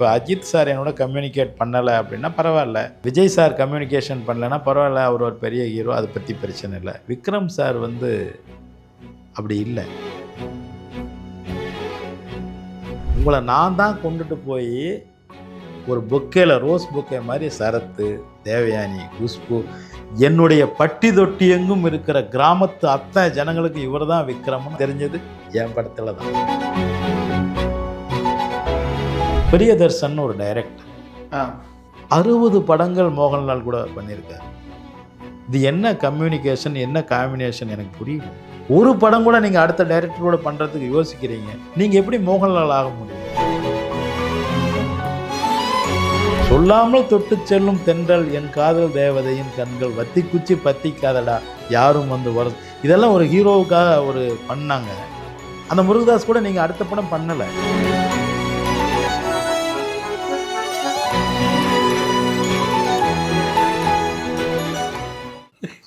இப்போ அஜித் சார் என்னோட கம்யூனிகேட் பண்ணலை அப்படின்னா பரவாயில்ல, விஜய் சார் கம்யூனிகேஷன் பண்ணலைன்னா பரவாயில்ல, அவர் ஒரு பெரிய ஹீரோ, அதை பற்றி பிரச்சனை இல்லை. விக்ரம் சார் வந்து அப்படி இல்லை. உங்களை நான் தான் கொண்டுட்டு போய் ஒரு பொக்கேல ரோஸ் பொக்கே மாதிரி சரத்து, தேவயானி, குஷ்பு, என்னுடைய பட்டி தொட்டி எங்கும் இருக்கிற கிராமத்து அத்தனை ஜனங்களுக்கு இவர் தான் விக்ரம்னு தெரிஞ்சது என் படத்தில் தான். பிரியதர்சன் ஒரு டைரக்டர், 60 படங்கள் மோகன்லால் கூட பண்ணியிருக்காரு. இது என்ன கம்யூனிகேஷன், என்ன காம்பினேஷன் எனக்கு புரியல. ஒரு படம் கூட நீங்கள் அடுத்த டைரக்டரோட பண்ணுறதுக்கு யோசிக்கிறீங்க. நீங்கள் எப்படி மோகன்லால் ஆக முடியும்? சொல்லாமல் தொட்டு செல்லும் தென்றல் என் காதல் தேவதையின் கண்கள் வத்தி குச்சி பத்திக்காதடா யாரும் வந்து வரும். இதெல்லாம் ஒரு ஹீரோவுக்காக ஒரு பண்ணாங்க. அந்த முருகதாஸ் கூட நீங்கள் அடுத்த படம் பண்ணலை.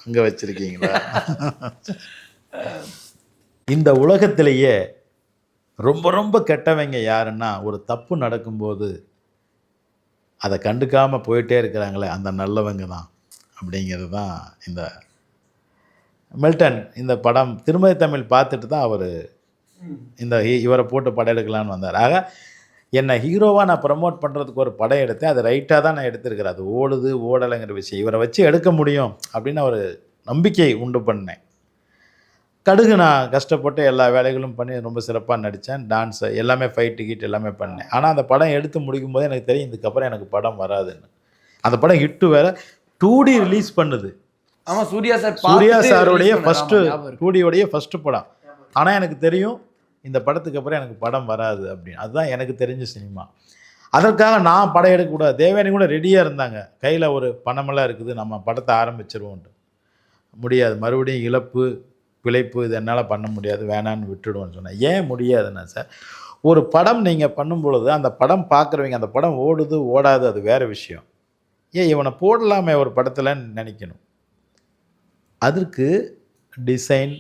அங்கே வச்சிருக்கீங்களா? இந்த உலகத்திலேயே ரொம்ப ரொம்ப கெட்டவங்க யாருன்னா, ஒரு தப்பு நடக்கும்போது அதை கண்டுக்காமல் போயிட்டே இருக்கிறாங்களே அந்த நல்லவங்க தான் அப்படிங்கிறது தான். இந்த மில்டன் இந்த படம் திருமதி தமிழ் பார்த்துட்டு தான் அவர் இவரை போட்டு படம் எடுக்கலான்னு வந்தார். ஆக என்னை ஹீரோவாக நான் ப்ரமோட் பண்ணுறதுக்கு ஒரு படம் எடுத்தேன். அது ரைட்டாக தான் நான் எடுத்திருக்கிறேன். அது ஓடுது ஓடலைங்கிற விஷயம் இவரை வச்சு எடுக்க முடியும் அப்படின்னு ஒரு நம்பிக்கை உண்டு பண்ணேன். கடுகு நான் கஷ்டப்பட்டு எல்லா வேலைகளும் பண்ணி ரொம்ப சிறப்பாக நடித்தேன். டான்ஸு எல்லாமே, ஃபைட்டு கீட் எல்லாமே பண்ணேன். ஆனால் அந்த படம் எடுத்து முடிக்கும் போது எனக்கு தெரியும் இதுக்கப்புறம் எனக்கு படம் வராதுன்னு. அந்த படம் ஹிட்டு வேறு 2D ரிலீஸ் பண்ணுது. ஆமாம், சூர்யா சாருடைய ஃபஸ்ட்டு 2Dயோடைய ஃபஸ்ட்டு படம். ஆனால் எனக்கு தெரியும் இந்த படத்துக்கு அப்புறம் எனக்கு படம் வராது அப்படின்னு. அதுதான் எனக்கு தெரிஞ்ச சினிமா. அதற்காக நான் படம் எடுக்கக்கூடாது. தேவயானி கூட ரெடியாக இருந்தாங்க, கையில் ஒரு பணமெல்லாம் இருக்குது, நம்ம படத்தை ஆரம்பிச்சிருவோன்ட்டு. முடியாது, மறுபடியும் இழப்பு பிழைப்பு இது என்னால் பண்ண முடியாது, வேணான்னு விட்டுடுவோன்னு சொன்னேன். ஏன் முடியாதுன்னா சார், ஒரு படம் நீங்கள் பண்ணும் பொழுது அந்த படம் பார்க்குறவங்க அந்த படம் ஓடுது ஓடாது அது வேறு விஷயம். ஏன் இவனை போடலாமே ஒரு படத்தில்ன்னு நினைக்கணும். அதற்கு டிசைன்,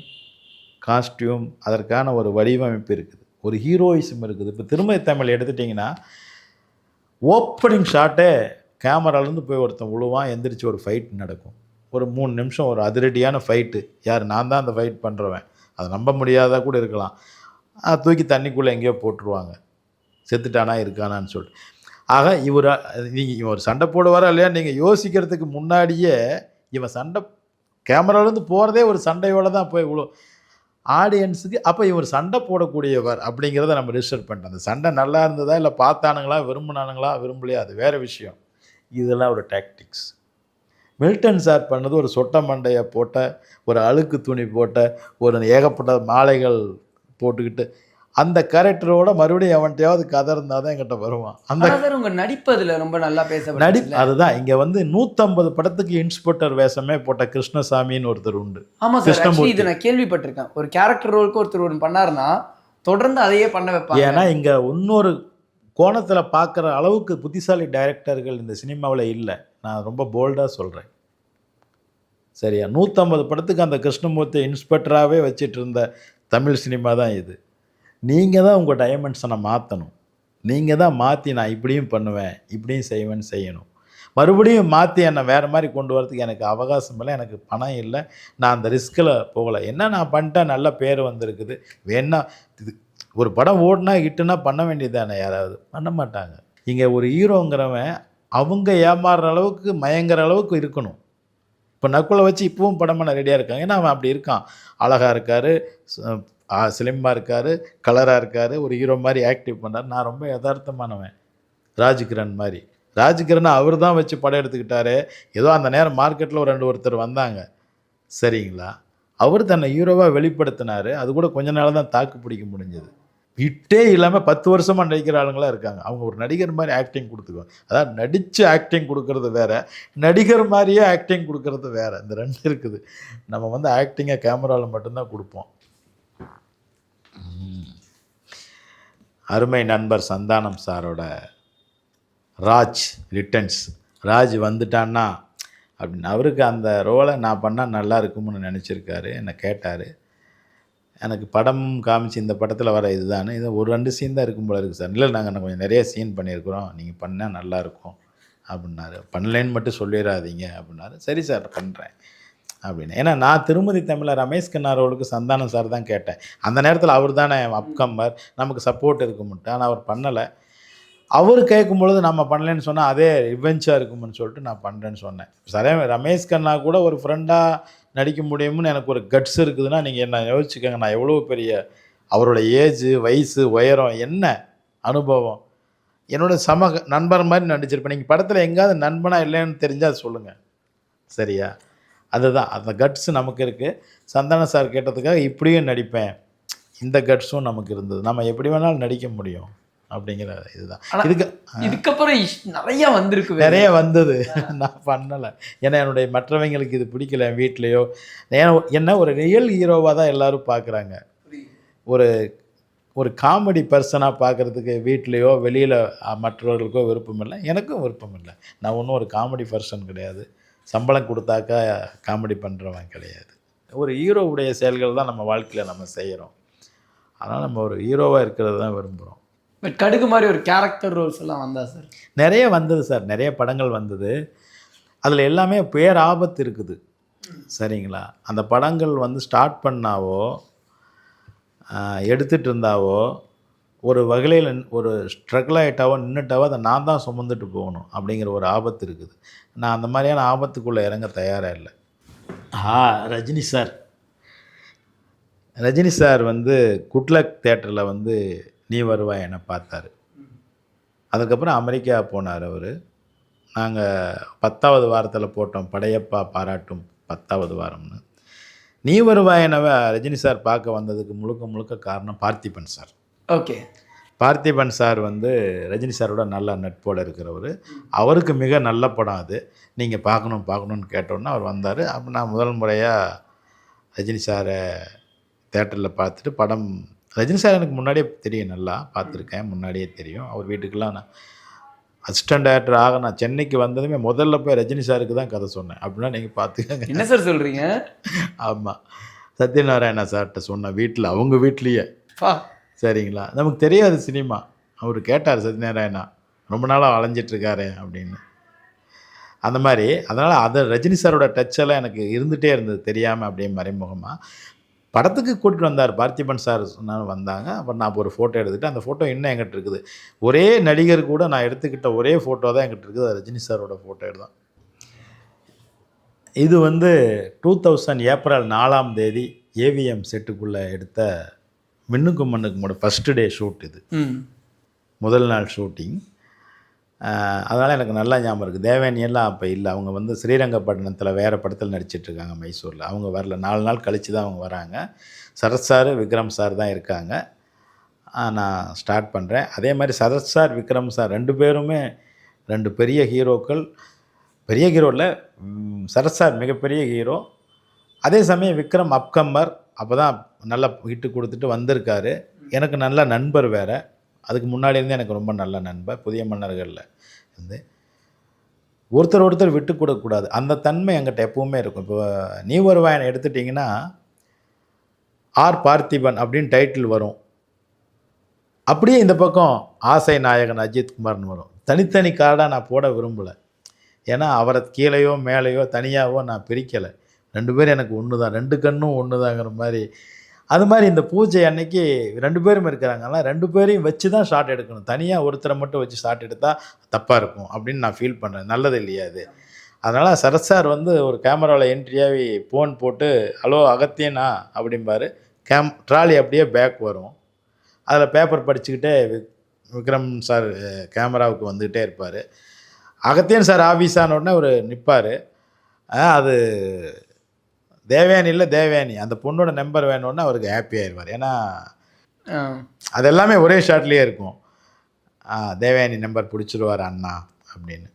காஸ்டியூம், அதற்கான ஒரு வடிவமைப்பு இருக்குது, ஒரு ஹீரோயிசம் இருக்குது. இப்போ திருமதி தமிழ் எடுத்துட்டிங்கன்னா ஓப்பனிங் ஷாட்டே கேமராலேருந்து போய் ஒருத்தன் விழுவான், எந்திரிச்சு ஒரு ஃபைட் நடக்கும். ஒரு 3 நிமிஷம் ஒரு அதிரடியான ஃபைட்டு. யார்? நான் தான் அந்த ஃபைட் பண்ணுறவன். அதை நம்ப முடியாதா கூட இருக்கலாம். தூக்கி தண்ணிக்குள்ளே எங்கேயோ போட்டுருவாங்க, செத்துட்டானா இருக்கானான்னு சொல்லிட்டு. ஆக நீங்கள் ஒரு சண்டை போடுவாரா இல்லையா நீங்கள் யோசிக்கிறதுக்கு முன்னாடியே இவன் சண்டை கேமராலேருந்து போகிறதே ஒரு சண்டையோடு தான் போய் விழும் ஆடியன்ஸுக்கு. அப்போ இவர் சண்டை போடக்கூடியவர் அப்படிங்கிறத நம்ம ரிஜிஸ்டர் பண்ணிட்டோம். அந்த சண்டை நல்லா இருந்ததா இல்லை பார்த்தானுங்களா விரும்பினானுங்களா விரும்பலையா அது வேறு விஷயம். இதெல்லாம் ஒரு டாக்டிக்ஸ். மில்டன் சார் பண்ணது ஒரு சொட்ட மண்டையை போட்ட, ஒரு அழுக்கு துணி போட்ட, ஒரு ஏகப்பட்ட மாலைகள் போட்டுக்கிட்டு அந்த கேரக்டரோட மறுபடியும் அவன்கிட்டயாவது கதை இருந்தால் தான் என்கிட்ட வருவான். அந்த உங்கள் நடிப்பதில் ரொம்ப நல்லா பேச அதுதான் இங்கே வந்து 150 படத்துக்கு இன்ஸ்பெக்டர் வேஷமே போட்ட கிருஷ்ணசாமின்னு ஒருத்தர் உண்டு. ஆமாம் சார், இது நான் கேள்விப்பட்டிருக்கேன். ஒரு கேரக்டர் ரோலுக்கு ஒருத்தர் ஒன்று பண்ணாருன்னா தொடர்ந்து அதையே பண்ண வைப்பாங்க. ஏன்னா இங்கே இன்னொரு கோணத்தில் பார்க்குற அளவுக்கு புத்திசாலி டைரக்டர்கள் இந்த சினிமாவில் இல்லை. நான் ரொம்ப போல்டாக சொல்கிறேன். சரியா, 150 படத்துக்கு அந்த கிருஷ்ணமூர்த்தி இன்ஸ்பெக்டராகவே வச்சிட்டு இருந்த தமிழ் சினிமா தான் இது. நீங்கள் தான் உங்கள் டைமென்ஷனை மாற்றணும். நீங்கள் தான் மாற்றி நான் இப்படியும் பண்ணுவேன் இப்படியும் செய்வேன்னு செய்யணும். மறுபடியும் மாற்றி என்னை வேறு மாதிரி கொண்டு வரதுக்கு எனக்கு அவகாசம் இல்லை, எனக்கு பணம் இல்லை, நான் அந்த ரிஸ்கில் போகலை. என்ன நான் பண்ணிட்டேன், நல்ல பேர் வந்திருக்குது, வேணா இது ஒரு படம் ஓடுனா ஹிட்டுனா பண்ண வேண்டியதானே. யாராவது பண்ண மாட்டாங்க. இங்கே ஒரு ஹீரோங்கிறவன் அவங்க ஏமாறுற அளவுக்கு மயங்கிற அளவுக்கு இருக்கணும். இப்போ நக்குலை வச்சு இப்பவும் படம் பண்ண ரெடியாக இருக்காங்க. ஏன்னா அவன் அப்படி இருக்கான், அழகாக இருக்கார், ஸ்லிம்மாக இருக்கார், கலராக இருக்கார், ஒரு ஹீரோ மாதிரி ஆக்டிவ் பண்ணார். நான் ரொம்ப யதார்த்தமானவன், ராஜ்கிரண் மாதிரி. ராஜ்கிரண் அவர் தான் வச்சு படம் எடுத்துக்கிட்டாரு. ஏதோ அந்த நேரம் மார்க்கெட்டில் ஒருத்தர் வந்தாங்க, சரிங்களா, அவர் தன்னை ஹீரோவாக வெளிப்படுத்தினார். அது கூட கொஞ்ச நாள் தான் தாக்கு பிடிக்க முடிஞ்சது. விட்டே இல்லாமல் 10 வருஷமாக நடிக்கிற ஆளுங்களாம் இருக்காங்க. அவங்க ஒரு நடிகர் மாதிரி ஆக்டிங் கொடுத்துக்குவாங்க. அதாவது நடித்து ஆக்டிங் கொடுக்கறது வேறு, நடிகர் மாதிரியே ஆக்டிங் கொடுக்கறது வேறு. இந்த 2 இருக்குது. நம்ம வந்து ஆக்டிங்கை கேமராவில் மட்டும்தான் கொடுப்போம். அருமை நண்பர் சந்தானம் சாரோட ராஜ் ரிட்டர்ன்ஸ். ராஜ் வந்துட்டான்னா அப்படின்னு அவருக்கு அந்த ரோலை நான் பண்ணால் நல்லா இருக்கும்னு நினச்சிருக்காரு. என்னை கேட்டார். எனக்கு படம் காமிச்சு இந்த படத்தில் வர இதுதானே இது ஒரு 2 சீன் தான் இருக்கும் போல இருக்குது சார். இல்லை நாங்கள் கொஞ்சம் நிறைய சீன் பண்ணியிருக்கிறோம், நீங்கள் பண்ணால் நல்லாயிருக்கும் அப்படின்னாரு. பண்ணலேன்னு மட்டும் சொல்லிடாதீங்க அப்படின்னாரு. சரி சார் பண்ணுறேன் அப்படின்னு. ஏன்னா நான் திருமதி தமிழர் ரமேஷ் கண்ணா ரோலுக்கு சந்தானம் சார் தான் கேட்டேன். அந்த நேரத்தில் அவர் தானே அப்கம்மர், நமக்கு சப்போர்ட் இருக்கும்ட்டு. ஆனால் அவர் பண்ணலை. அவர் கேட்கும் பொழுது நம்ம பண்ணலன்னு சொன்னால் அதே ரிவெஞ்சாக இருக்கும்னு சொல்லிட்டு நான் பண்ணுறேன்னு சொன்னேன். சரியா ரமேஷ் கண்ணா கூட ஒரு ஃப்ரெண்டாக நடிக்க முடியும்னு எனக்கு ஒரு கட்ஸ் இருக்குதுன்னா நீங்கள் என்ன யோசிச்சுக்கோங்க. நான் எவ்வளோ பெரிய அவரோட ஏஜு, வயசு, உயரம், என்ன அனுபவம், என்னோட நண்பர் மாதிரி நடிச்சிருப்பேன். நீங்கள் படத்தில் எங்கேயாவது நண்பனாக இல்லைன்னு தெரிஞ்சால் சொல்லுங்கள். சரியா? அதுதான் அந்த கட்ஸ் நமக்கு இருக்குது. சந்தானம் சார் கேட்டதுக்காக இப்படியும் நடிப்பேன், இந்த கட்ஸும் நமக்கு இருந்தது. நம்ம எப்படி வேணாலும் நடிக்க முடியும் அப்படிங்கிற இதுதான். இதுக்கப்புறம் நிறைய வந்தது. நான் பண்ணலை. ஏன்னா என்னுடைய மற்றவங்களுக்கு இது பிடிக்கல. என் வீட்லேயோ என்ன ஒரு ரியல் ஹீரோவாக தான் எல்லோரும் பார்க்குறாங்க. ஒரு ஒரு காமெடி பர்சனாக பார்க்குறதுக்கு வீட்லேயோ வெளியில் மற்றவர்களுக்கோ விருப்பம் இல்லை, எனக்கும் விருப்பம் இல்லை. நான் ஒன்றும் ஒரு காமெடி பர்சன் கிடையாது. சம்பளம் கொடுத்தாக்கா காமெடி பண்ணுறவன் கிடையாது. ஒரு ஹீரோவுடைய செயல்கள் தான் நம்ம வாழ்க்கையில் நம்ம செய்கிறோம். அதனால் நம்ம ஒரு ஹீரோவாக இருக்கிறது தான் விரும்புகிறோம். பட் கடுகு மாதிரி ஒரு கேரக்டர் ரோல்ஸ் எல்லாம் வந்தா சார்? நிறைய வந்தது சார், நிறைய படங்கள் வந்தது. அதில் எல்லாமே பேராபத்து இருக்குது. சரிங்களா? அந்த படங்கள் வந்து ஸ்டார்ட் பண்ணாவோ எடுத்துகிட்டு இருந்தாவோ ஒரு வகையில் ஒரு ஸ்ட்ரகிள் ஆகிட்டாவோ நின்றுட்டாவோ அதை நான் தான் சுமந்துட்டு போகணும் அப்படிங்கிற ஒரு ஆபத்து இருக்குது. நான் அந்த மாதிரியான ஆபத்துக்குள்ளே இறங்க தயாராக இல்லை. ரஜினி சார் வந்து குட்லக் தேட்டரில் வந்து நீ வருவாய் என்னை பார்த்தாரு. அதுக்கப்புறம் அமெரிக்கா போனார் அவர். நாங்கள் 10வது வாரத்தில் போட்டோம் படையப்பா பாராட்டும் 10வது வாரம்னு. நீ வருவாய் என்னவை ரஜினி சார் பார்க்க வந்ததுக்கு முழுக்க முழுக்க காரணம் Parthiban sir. Okay. Parthiban sir வந்து ரஜினி சாரோட நல்ல நட்போடு இருக்கிறவர். அவருக்கு மிக நல்ல படம் அது. நீங்கள் பார்க்கணுன்னு கேட்டோன்னா அவர் வந்தார். அப்போ நான் முதல் முறையாக ரஜினி சாரை தேட்டரில் பார்த்துட்டு படம். ரஜினி சார் எனக்கு முன்னாடியே தெரியும், நல்லா பார்த்துருக்கேன், முன்னாடியே தெரியும். அவர் வீட்டுக்கெலாம் நான் அசிஸ்டன்ட் டைரக்டர் ஆக நான் சென்னைக்கு வந்ததுமே முதல்ல போய் ரஜினி சாருக்கு தான் கதை சொன்னேன். அப்படின்னா நீங்கள் பார்த்துக்கங்க. என்ன சார் சொல்கிறீங்க? ஆமாம், சத்யநாராயணா சார்கிட்ட சொன்னேன் வீட்டில், அவங்க வீட்லேயே. சரிங்களா? நமக்கு தெரியாது சினிமா. அவர் கேட்டார் சத்யநாராயணா ரொம்ப நாளாக அலைஞ்சிட்ருக்காரு அப்படின்னு. அந்த மாதிரி அதனால் அதை ரஜினி சாரோட டச்செல்லாம் எனக்கு இருந்துகிட்டே இருந்தது தெரியாமல், அப்படியே மறைமுகமாக. படத்துக்கு கூட்டிகிட்டு வந்தார் பார்த்திபன் சார் சொன்னாலும் வந்தாங்க. அப்புறம் நான் ஒரு ஃபோட்டோ எடுத்துகிட்டு அந்த ஃபோட்டோ இன்னும் என்கிட்ட இருக்குது. ஒரே நடிகர் கூட நான் எடுத்துக்கிட்ட ஒரே ஃபோட்டோ தான் என்கிட்ட இருக்குது, அது ரஜினி சாரோட ஃபோட்டோ தான். இது வந்து 2000 ஏப்ரல் 4ஆம் தேதி ஏவிஎம் செட்டுக்குள்ளே எடுத்த மின்னுக்கும் மண்ணுக்குமோட ஃபஸ்ட்டு டே ஷூட். இது முதல் நாள் ஷூட்டிங். அதனால் எனக்கு நல்லா ஞாபகம் இருக்குது. தேவயானியெல்லாம் அப்போ இல்லை, அவங்க வந்து ஸ்ரீரங்கப்பட்டினத்தில் வேறு படத்தில் நடிச்சிட்ருக்காங்க மைசூரில். அவங்க வரல, 4 நாள் கழித்து தான் அவங்க வராங்க. சரத் சார், விக்ரம் சார் தான் இருக்காங்க. நான் ஸ்டார்ட் பண்ணுறேன். அதே மாதிரி சரத் சார், விக்ரம் சார் 2 பேருமே 2 பெரிய ஹீரோக்கள். பெரிய ஹீரோவில் சரத் சார் மிகப்பெரிய ஹீரோ. அதே சமயம் விக்ரம் அப்கம்மர், அப்போ தான் நல்லா ஹிட்டு கொடுத்துட்டு வந்திருக்காரு. எனக்கு நல்ல நண்பர் வேறு. அதுக்கு முன்னாடி இருந்து எனக்கு ரொம்ப நல்ல நண்பர். புதிய மன்னர்களில் இருந்து ஒருத்தர் விட்டு கொடுக்கக்கூடாது, அந்த தன்மை என்கிட்ட எப்பவுமே இருக்கும். இப்போ நீ வருவாயனை எடுத்துட்டிங்கன்னா ஆர் பார்த்திபன் அப்படின்னு டைட்டில் வரும். அப்படியே இந்த பக்கம் ஆசை நாயகன் அஜித்குமார்னு வரும். தனித்தனி கார்டாக நான் போட விரும்பலை. ஏன்னா அவரை கீழேயோ மேலேயோ தனியாகவோ நான் பிரிக்கலை. 2 பேரும் எனக்கு ஒன்று தான், 2 கண்ணும் ஒன்று தாங்கிற மாதிரி. அது மாதிரி இந்த பூஜை அன்னைக்கு 2 பேரும் இருக்கிறாங்கன்னா 2 பேரையும் வச்சு தான் ஷாட் எடுக்கணும். தனியாக ஒருத்தரை மட்டும் வச்சு ஷாட் எடுத்தால் தப்பாக இருக்கும் அப்படின்னு நான் ஃபீல் பண்ணுறேன். நல்லது இல்லையா அது? அதனால் சரத் சார் வந்து ஒரு கேமராவில் என்ட்ரியாகி ஃபோன் போட்டு ஹலோ அகத்தியனா அப்படிம்பார். ட்ராலி அப்படியே பேக் வரும். அதில் பேப்பர் படிச்சுக்கிட்டே விக்ரம் சார் கேமராவுக்கு வந்துக்கிட்டே இருப்பார். அகத்தியன் சார் ஆஃபீஸான உடனே அவர் நிற்பார். அது தேவயானி இல்லை தேவயானி, அந்த பொண்ணோட நம்பர் வேணும்னா அவருக்கு ஹாப்பி ஆயிடுவார். ஏன்னா அது எல்லாமே ஒரே ஷாட்லேயே இருக்கும். தேவயானி நம்பர் பிடிச்சிருவார் அண்ணா அப்படின்னு.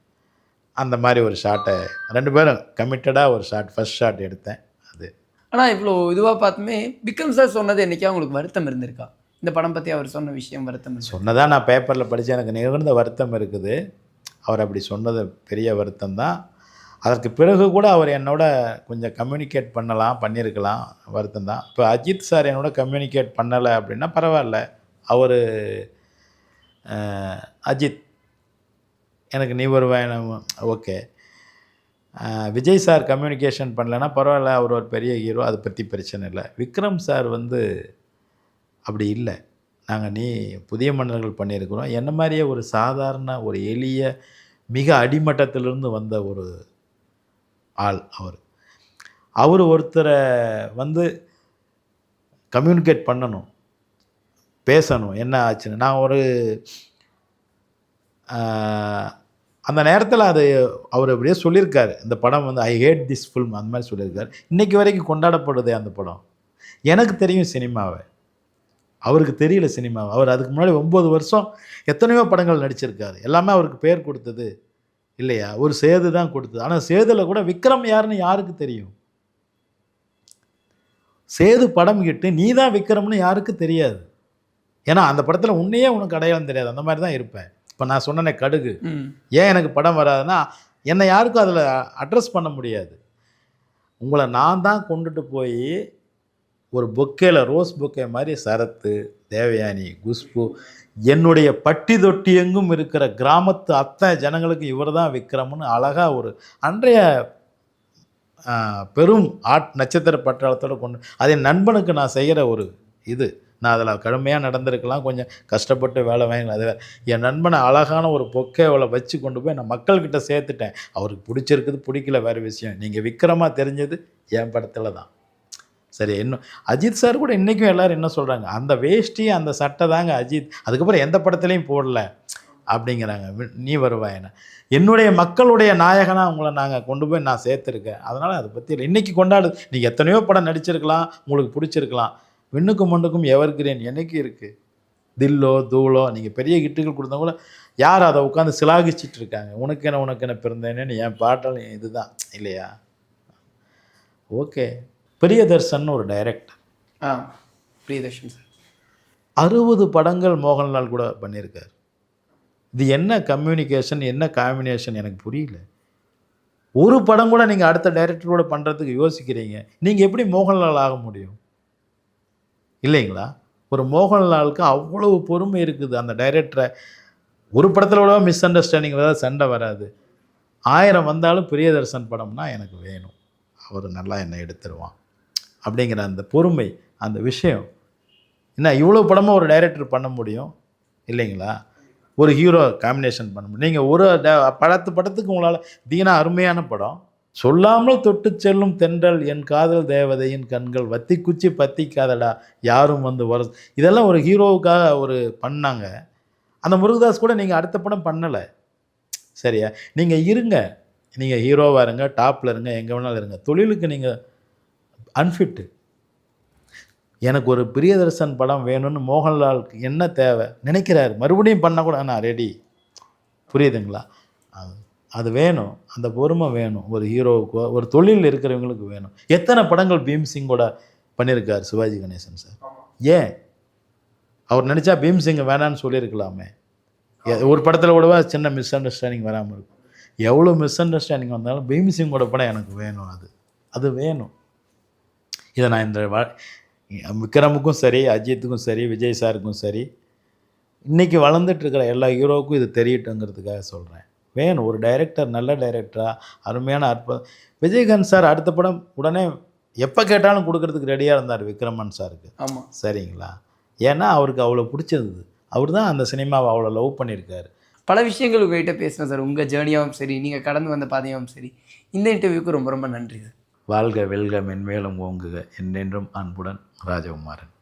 அந்த மாதிரி ஒரு ஷாட்டை 2 பேரும் கமிட்டடாக ஒரு ஷாட், ஃபஸ்ட் ஷாட் எடுத்தேன் அது. ஆனால் இவ்வளோ இதுவாக பார்த்துமே விக்ரம் சார் சொன்னது என்றைக்கா உங்களுக்கு வருத்தம் இருந்திருக்கா? இந்த படம் பற்றி அவர் சொன்ன விஷயம் வருத்தம் சொன்னதான் நான் பேப்பரில் படித்தேன். எனக்கு நிகழ்ந்த வருத்தம் இருக்குது. அவர் அப்படி சொன்னது பெரிய வருத்தம் தான். அதற்கு பிறகு கூட அவர் என்னோட கொஞ்சம் கம்யூனிகேட் பண்ணியிருக்கலாம், வருத்தம் தான். இப்போ அஜித் சார் என்னோட கம்யூனிகேட் பண்ணலை அப்படின்னா பரவாயில்ல. அவர் அஜித் எனக்கு நீ வருவேன் ஓகே. விஜய் சார் கம்யூனிகேஷன் பண்ணலைன்னா பரவாயில்ல, அவர் ஒரு பெரிய ஹீரோ, அதை பற்றி பிரச்சனை இல்லை. விக்ரம் சார் அப்படி இல்லை. நாங்கள் புதிய மன்னர்கள் பண்ணியிருக்கிறோம். என்ன மாதிரியே ஒரு சாதாரண ஒரு எளிய மிக அடிமட்டத்திலிருந்து வந்த ஒரு ஆள் அவர் ஒருத்தரை கம்யூனிகேட் பண்ணணும், பேசணும் என்ன ஆச்சுன்னு. நான் அந்த நேரத்தில் அவர் அப்படியே சொல்லியிருக்காரு, இந்த படம் ஐ ஹேட் திஸ் ஃபில்ம் அந்த மாதிரி சொல்லியிருக்காரு. இன்றைக்கி வரைக்கும் கொண்டாடப்படுது அந்த படம். எனக்கு தெரியும் சினிமாவை, அவருக்கு தெரியல சினிமாவை. அவர் அதுக்கு முன்னாடி 9 வருஷம் எத்தனையோ படங்கள் நடிச்சிருக்காரு. எல்லாமே அவருக்கு பேர் கொடுத்தது இல்லையா, ஒரு சேது தான் கொடுத்தது. ஆனால் சேதுல கூட விக்ரம் யாருன்னு யாருக்கு தெரியும்? சேது படம் கிட்டு நீ தான் விக்ரம்னு யாருக்கு தெரியாது. ஏன்னா அந்த படத்தில் உனக்கு அடையாளம் தெரியாது. அந்த மாதிரி தான் இருப்பேன். இப்போ நான் சொன்னேனே கடுகு, ஏன் எனக்கு படம் வராதுன்னா என்னை யாருக்கும் அதில் அட்ரஸ் பண்ண முடியாது. உங்களை நான் தான் கொண்டுட்டு போய் ஒரு பொக்கேல ரோஸ் பொக்கே மாதிரி சரத்து, தேவயானி, குஷ்பு, என்னுடைய பட்டி தொட்டி எங்கும் இருக்கிற கிராமத்து அத்தனை ஜனங்களுக்கு இவர் தான் விக்ரம்னு அழகாக ஒரு அன்றைய பெரும் நட்சத்திர பட்டாளத்தோடு கொண்டு, அது என் நண்பனுக்கு நான் செய்கிற ஒரு நான் அதில் கடுமையாக நடந்திருக்கலாம், கொஞ்சம் கஷ்டப்பட்டு வேலை வாங்கல. அது என் நண்பனை அழகான ஒரு பொக்கேவில் வச்சு கொண்டு போய் நான் மக்கள்கிட்ட சேர்த்துட்டேன். அவருக்கு பிடிச்சிருக்குது பிடிக்கல வேறு விஷயம். நீங்கள் விக்ரமாக தெரிஞ்சது என் படத்தில் தான். சரி, இன்னும் அஜித் சார் கூட இன்றைக்கும் எல்லோரும் என்ன சொல்கிறாங்க, அந்த வேஷ்டி அந்த சட்டை தாங்க அஜித், அதுக்கப்புறம் எந்த படத்துலையும் போடல அப்படிங்கிறாங்க. நீ வருவாயின என்னுடைய மக்களுடைய நாயகனாக உங்களை நாங்கள் கொண்டு போய் நான் சேர்த்துருக்கேன். அதனால் அதை பற்றி இல்லை. இன்றைக்கி கொண்டாடுது. நீங்கள் எத்தனையோ படம் நடிச்சிருக்கலாம், உங்களுக்கு பிடிச்சிருக்கலாம். விண்ணுக்கும் மண்ணுக்கும் எவர்கிரேன் என்னைக்கு இருக்குது. தில்லோ தூளோ நீங்கள் பெரிய ஹிட்டுகள் கொடுத்தா கூட யார் அதை உட்காந்து சிலாகிச்சிட்டு இருக்காங்க. உனக்கு என்ன பிறந்தேன்னு என் பாட்டால் இதுதான் இல்லையா. ஓகே, பிரியதர்ஷன் ஒரு டைரக்டர். பிரியதர்ஷன் சார் 60 படங்கள் மோகன்லால் கூட பண்ணியிருக்கார். இது என்ன கம்யூனிகேஷன், என்ன காம்பினேஷன் எனக்கு புரியல. ஒரு படம் கூட நீங்கள் அடுத்த டைரக்டரோட பண்ணுறதுக்கு யோசிக்கிறீங்க. நீங்கள் எப்படி மோகன்லால் ஆக முடியும் இல்லைங்களா? ஒரு மோகன்லாலுக்கு அவ்வளவு பொறுமை இருக்குது. அந்த டைரக்டரை ஒரு படத்தில் கூட மிஸ் அண்டர்ஸ்டாண்டிங் வராது, சண்டை வராது. 1000 வந்தாலும் பிரியதர்ஷன் படம்னா எனக்கு வேணும், அவர் நல்லா என்னை எடுத்துருவான் அப்படிங்கிற அந்த பொறுமை, அந்த விஷயம். என்ன இவ்வளோ படமாக ஒரு டைரக்டர் பண்ண முடியும் இல்லைங்களா? ஒரு ஹீரோ காம்பினேஷன் பண்ண முடியும். நீங்கள் ஒரு படத்துக்கு உங்களால் தீனா அருமையான படம். சொல்லாமல் தொட்டு செல்லும் தென்றல் என் காதல் தேவதையின் கண்கள் வத்தி குச்சி பத்திக்காதடா யாரும் வர, இதெல்லாம் ஒரு ஹீரோவுக்காக பண்ணாங்க. அந்த முருகதாஸ் கூட நீங்கள் அடுத்த படம் பண்ணலை சரியா. நீங்கள் இருங்க, நீங்கள் ஹீரோவாக இருங்க, டாப்பில் இருங்க, எங்கே வேணாலும் இருங்க. தொழிலுக்கு நீங்கள் அன்ஃபிட்டு. எனக்கு ஒரு பிரியதர்ஷன் படம் வேணும்னு மோகன்லாலுக்கு என்ன தேவை நினைக்கிறாரு, மறுபடியும் பண்ணால் கூட நான் ரெடி. புரியுதுங்களா? அது வேணும், அந்த பொறுமை வேணும் ஒரு ஹீரோவுக்கோ, ஒரு தொழில் இருக்கிறவங்களுக்கு வேணும். எத்தனை படங்கள் பீம்சிங்கோட பண்ணியிருக்கார் சிவாஜி கணேசன் சார். ஏன் அவர் நினச்சா பீம்சிங்கை வேணான்னு சொல்லியிருக்கலாமே. ஒரு படத்தில் கூடவா சின்ன மிஸ் அண்டர்ஸ்டாண்டிங் வராமல் இருக்கும். எவ்வளோ மிஸ் அண்டர்ஸ்டாண்டிங் வந்தாலும் பீம்சிங்கோட படம் எனக்கு வேணும், அது வேணும். இதை நான் இந்த விக்ரமுக்கும் சரி, அஜித்துக்கும் சரி, விஜய் சாருக்கும் சரி, இன்றைக்கி வளர்ந்துட்டுருக்கிற எல்லா ஹீரோவுக்கும் இது தெரியட்டுங்கிறதுக்காக சொல்கிறேன். வேணும் ஒரு டைரக்டர், நல்ல டைரக்டராக, அருமையான அற்புதம். விஜயகாந்த் சார் அடுத்த படம் உடனே எப்போ கேட்டாலும் கொடுக்கறதுக்கு ரெடியாக இருந்தார் விக்ரமன் சாருக்கு. ஆமாம், சரிங்களா? ஏன்னா அவருக்கு அவ்வளோ பிடிச்சிருந்தது. அவர் தான் அந்த சினிமாவை அவ்வளோ லவ் பண்ணியிருக்காரு. பல விஷயங்கள் உங்கள்கிட்ட பேசினேன் சார். உங்கள் ஜேர்னியாகவும் சரி, நீங்கள் கடந்து வந்த பாதையாகவும் சரி. இந்த இன்டர்வியூக்கு ரொம்ப ரொம்ப நன்றி சார். வாழ்க வெல்க மென்மேலும் ஓங்குக. என்றென்றும் அன்புடன் ராஜகுமாரன்.